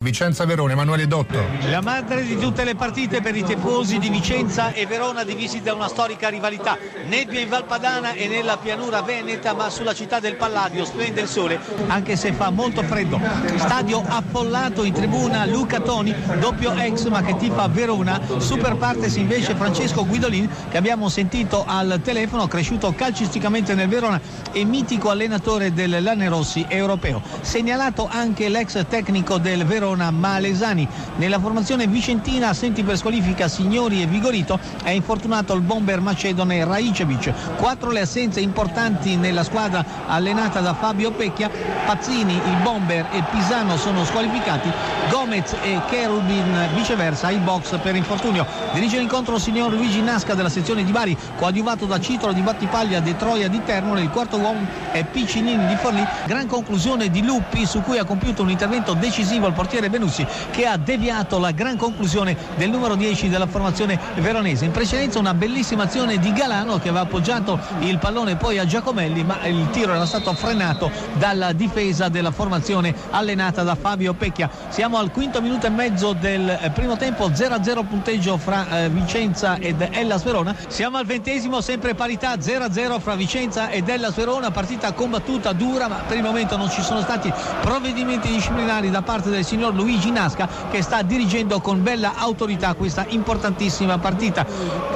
Vicenza-Verona, Emanuele Dotto. La madre di tutte le partite per i tifosi di Vicenza e Verona, divisi da una storica rivalità. Nebbia in Valpadana e nella pianura veneta, ma sulla città del Palladio splende il sole, anche se fa molto freddo. Stadio affollato, in tribuna Luca Toni, doppio ex ma che tifa Verona. Super partes invece Francesco Guidolin, che abbiamo sentito al telefono, cresciuto calcisticamente nel Verona e mitico allenatore del Lanerossi europeo. Segnalato anche l'ex tecnico del Verona Malesani. Nella formazione vicentina, assenti per squalifica Signori e Vigorito, è infortunato il bomber macedone Raicevic. 4 le assenze importanti nella squadra allenata da Fabio Pecchia. Pazzini, il bomber e Pisano sono squalificati. Gomez e Cherubin viceversa ai box per infortunio. Dirige l'incontro il signor Luigi Nasca della sezione di Bari, coadiuvato da Citolo di Battipaglia, De Troia di Termole. Il quarto uomo è Piccinini di Forlì. Gran conclusione di Luppi, su cui ha compiuto un intervento decisivo il portiere Benussi, che ha deviato la gran conclusione del numero 10 della formazione veronese. In precedenza una bellissima azione di Galano, che aveva appoggiato il pallone poi a Giacomelli, ma il tiro era stato frenato dalla difesa della formazione allenata da Fabio Pecchia. Siamo al quinto minuto e mezzo del primo tempo, 0-0 punteggio fra Vicenza ed Hellas Verona. Siamo al 20°, sempre parità, 0-0 fra Vicenza ed Hellas Verona. Partita combattuta, dura, ma per il momento non ci sono stati provvedimenti disciplinari da parte del signor Luigi Nasca, che sta dirigendo con bella autorità questa importantissima partita.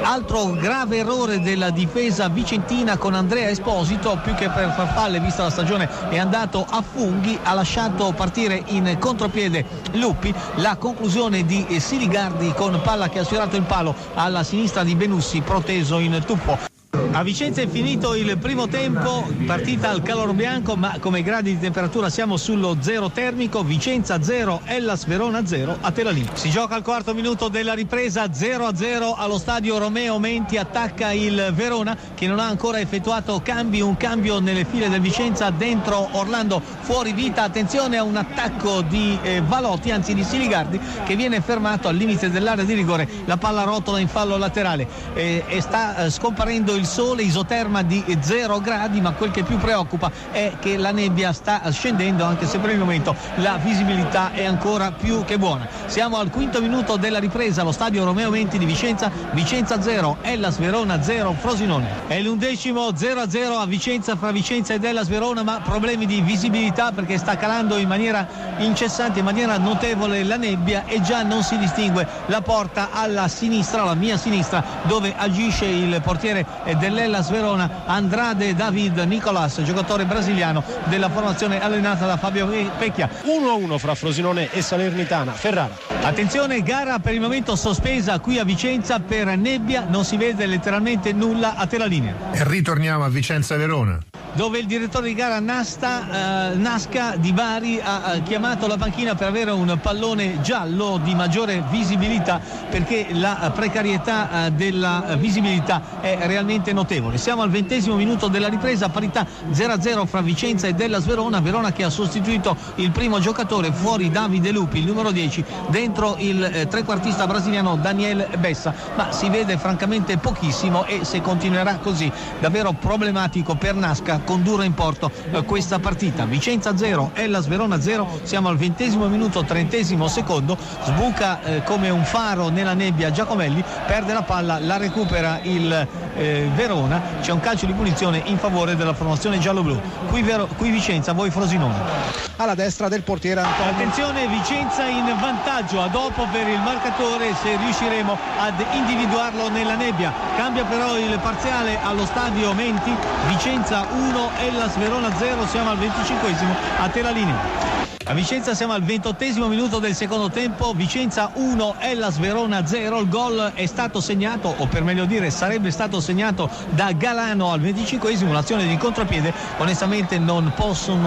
Altro grave errore della difesa vicentina con Andrea Esposito, più che per farfalle vista la stagione è andato a funghi, ha lasciato partire in contropiede Luppi. La conclusione di Siligardi con palla che ha sfiorato il palo alla sinistra di Benussi, proteso in tuffo. A Vicenza è finito il primo tempo, partita al calor bianco, ma come gradi di temperatura siamo sullo zero termico. Vicenza 0, Hellas Verona 0 a Telalino. Si gioca al quarto minuto della ripresa, 0-0 allo stadio Romeo Menti. Attacca il Verona, che non ha ancora effettuato cambi. Un cambio nelle file del Vicenza, dentro Orlando, fuori Vita. Attenzione a un attacco di Valotti, anzi di Siligardi, che viene fermato al limite dell'area di rigore. La palla rotola in fallo laterale e sta scomparendo il sole, isoterma di 0 gradi, ma quel che più preoccupa è che la nebbia sta scendendo, anche se per il momento la visibilità è ancora più che buona. Siamo al quinto minuto della ripresa allo stadio Romeo Menti di Vicenza. Vicenza 0, Hellas Verona 0, Frosinone. È l'11°, 0-0 a Vicenza fra Vicenza ed Hellas Verona, ma problemi di visibilità perché sta calando in maniera incessante, in maniera notevole la nebbia, e già non si distingue la porta alla sinistra, alla mia sinistra, dove agisce il portiere dell'Hellas Verona, Andrade David Nicolas, giocatore brasiliano della formazione allenata da Fabio Pecchia. 1-1 fra Frosinone e Salernitana. Ferrara. Attenzione, gara per il momento sospesa qui a Vicenza per nebbia, non si vede letteralmente nulla a terra linea. E ritorniamo a Vicenza-Verona, dove il direttore di gara Nasca di Bari ha chiamato la panchina per avere un pallone giallo di maggiore visibilità, perché la precarietà della visibilità è realmente notevole. Siamo al 20° minuto della ripresa, parità 0-0 fra Vicenza ed Hellas Verona. Verona che ha sostituito il primo giocatore, fuori Davide Lupi, il numero 10, dentro il trequartista brasiliano Daniel Bessa, ma si vede francamente pochissimo, e se continuerà così davvero problematico per Nasca condurre in porto questa partita. Vicenza 0, Hellas Verona 0. Siamo al 20° minuto, 30° secondo. Sbuca come un faro nella nebbia Giacomelli, perde la palla, la recupera il Verona. C'è un calcio di punizione in favore della formazione giallo-blu. Qui Vicenza, voi Frosinone. Alla destra del portiere Antonio. Attenzione, Vicenza in vantaggio, a dopo per il marcatore se riusciremo ad individuarlo nella nebbia. Cambia però il parziale allo stadio Menti. Vicenza 1, Hellas Verona 0. Siamo al 25° a terra linea. A Vicenza siamo al 28° minuto del secondo tempo. Vicenza 1, Hellas Verona 0. Il gol è stato segnato, o per meglio dire sarebbe stato segnato, da Galano al 25°, un'azione di contropiede. Onestamente non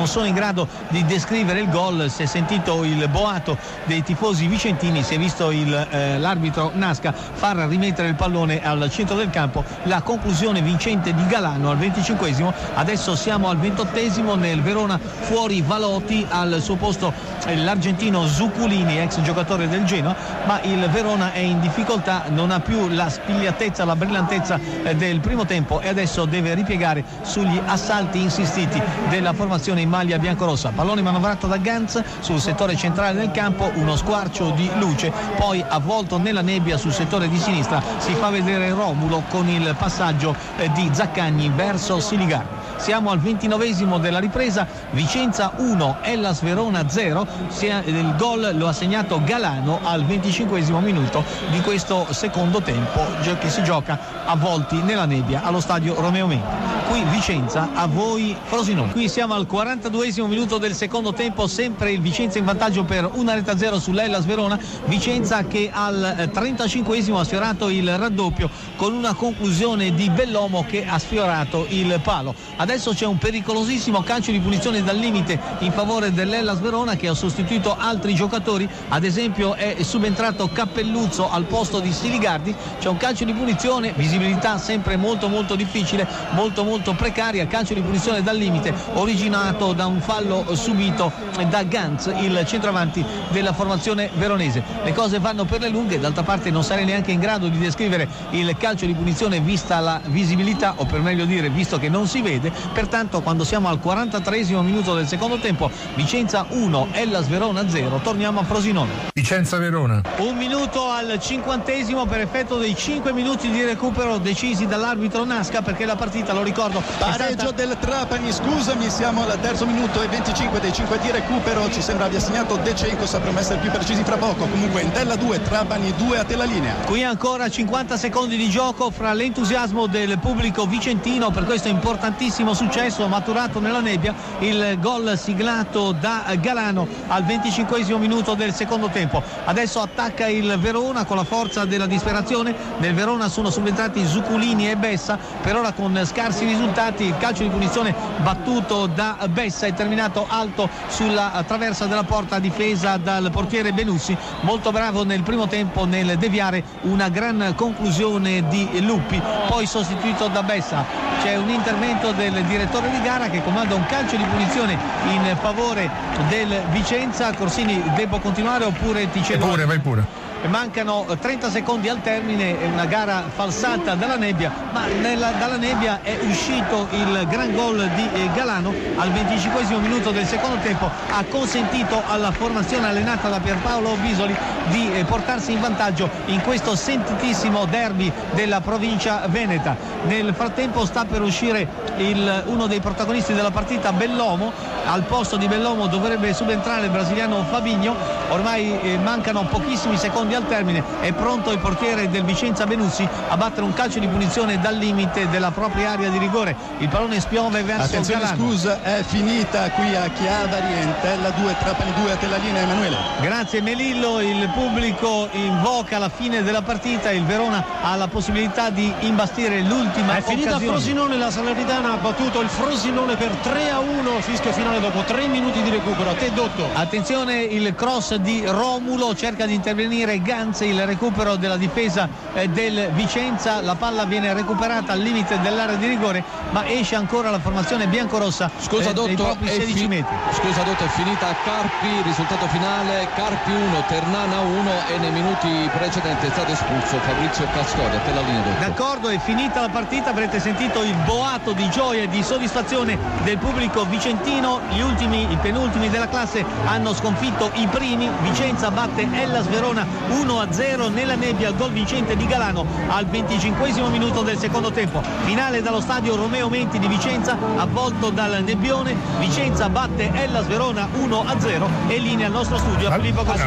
sono in grado di descrivere il gol. Si è sentito il boato dei tifosi vicentini, si è visto l'arbitro Nasca far rimettere il pallone al centro del campo. La conclusione vincente di Galano al 25°. Adesso siamo al 28° nel Verona, fuori Valotti, al suo posto posto l'argentino Zuculini, ex giocatore del Genoa, ma il Verona è in difficoltà, non ha più la spigliatezza, la brillantezza del primo tempo e adesso deve ripiegare sugli assalti insistiti della formazione in maglia biancorossa. Pallone manovrato da Ganz sul settore centrale del campo, uno squarcio di luce, poi avvolto nella nebbia sul settore di sinistra si fa vedere Romulo con il passaggio di Zaccagni verso Siligardi. Siamo al 29esimo della ripresa, Vicenza 1, Hellas Verona 0, il gol lo ha segnato Galano al 25esimo minuto di questo secondo tempo che si gioca avvolti nella nebbia allo stadio Romeo Menti. Qui Vicenza, a voi Frosinone. Qui siamo al 42esimo minuto del secondo tempo, sempre il Vicenza in vantaggio per 1-0 sull'Hellas Verona. Vicenza che al 35esimo ha sfiorato il raddoppio con una conclusione di Bellomo che ha sfiorato il palo. Adesso c'è un pericolosissimo calcio di punizione dal limite in favore dell'Hellas Verona che ha sostituito altri giocatori, ad esempio è subentrato Cappelluzzo al posto di Siligardi. C'è un calcio di punizione, visibilità sempre molto difficile, molto precaria, calcio di punizione dal limite originato da un fallo subito da Ganz, il centravanti della formazione veronese. Le cose vanno per le lunghe, d'altra parte non sarei neanche in grado di descrivere il calcio di punizione vista la visibilità, o per meglio dire visto che non si vede. Pertanto quando siamo al 43esimo minuto del secondo tempo, Vicenza 1, Hellas Verona 0, torniamo a Frosinone. Vicenza-Verona. Un minuto al 50esimo per effetto dei 5 minuti di recupero decisi dall'arbitro Nasca, perché la partita, lo ricordo, pareggio del Trapani, scusami, siamo al terzo minuto e 25 dei 5 di recupero, ci sembra abbia segnato De Cenco, sapremo essere più precisi fra poco. Comunque Entella 2, Trapani 2, a te la linea. Qui ancora 50 secondi di gioco fra l'entusiasmo del pubblico vicentino per questo importantissimo successo maturato nella nebbia, il gol siglato da Galano al 25esimo minuto del secondo tempo. Adesso attacca il Verona con la forza della disperazione. Nel Verona sono subentrati Zuculini e Bessa, per ora con scarsi risultati. Il calcio di punizione battuto da Bessa è terminato alto sulla traversa della porta, difesa dal portiere Benussi, molto bravo nel primo tempo nel deviare una gran conclusione di Luppi, poi sostituito da Bessa. C'è un intervento del direttore di gara che comanda un calcio di punizione in favore del Vicenza. Corsini, devo continuare oppure ti cedo? Vai pure. Mancano 30 secondi al termine, è una gara falsata dalla nebbia, ma dalla nebbia è uscito il gran gol di Galano al 25esimo minuto del secondo tempo, ha consentito alla formazione allenata da Pierpaolo Bisoli di portarsi in vantaggio in questo sentitissimo derby della provincia veneta. Nel frattempo sta per uscire uno dei protagonisti della partita, Bellomo. Al posto di Bellomo dovrebbe subentrare il brasiliano Fabinho. Ormai mancano pochissimi secondi al termine, è pronto il portiere del Vicenza Benussi a battere un calcio di punizione dal limite della propria area di rigore. Il pallone spiove verso attenzione, Galano. scusa, è finita qui a Chiavari, Entella 2, Trapani 2, a te la linea Emanuele. Grazie Melillo, il pubblico invoca la fine della partita, il Verona ha la possibilità di imbastire l'ultima è finita occasione. Frosinone, la Salernitana ha battuto il Frosinone per 3-1, fischio finale dopo 3 minuti di recupero. A te Dotto. Attenzione, il cross di Romulo, cerca di intervenire Ganz, il recupero della difesa del Vicenza, la palla viene recuperata al limite dell'area di rigore, ma esce ancora la formazione biancorossa. Scusa Dotto, dei propri 16 metri. Scusa Dotto, è finita a Carpi, risultato finale Carpi 1, Ternana 1 e nei minuti precedenti è stato espulso Fabrizio Castori. A te la linea Dotto. D'accordo, è finita la partita, avrete sentito il boato di gioia e di soddisfazione del pubblico vicentino. I penultimi della classe hanno sconfitto i primi. Vicenza batte Hellas Verona 1-0 nella nebbia, gol vincente di Galano al 25esimo minuto del secondo tempo. Finale dallo stadio Romeo Menti di Vicenza, avvolto dal nebbione. Vicenza batte Hellas Verona 1-0 e linea al nostro studio a Filippo Costa.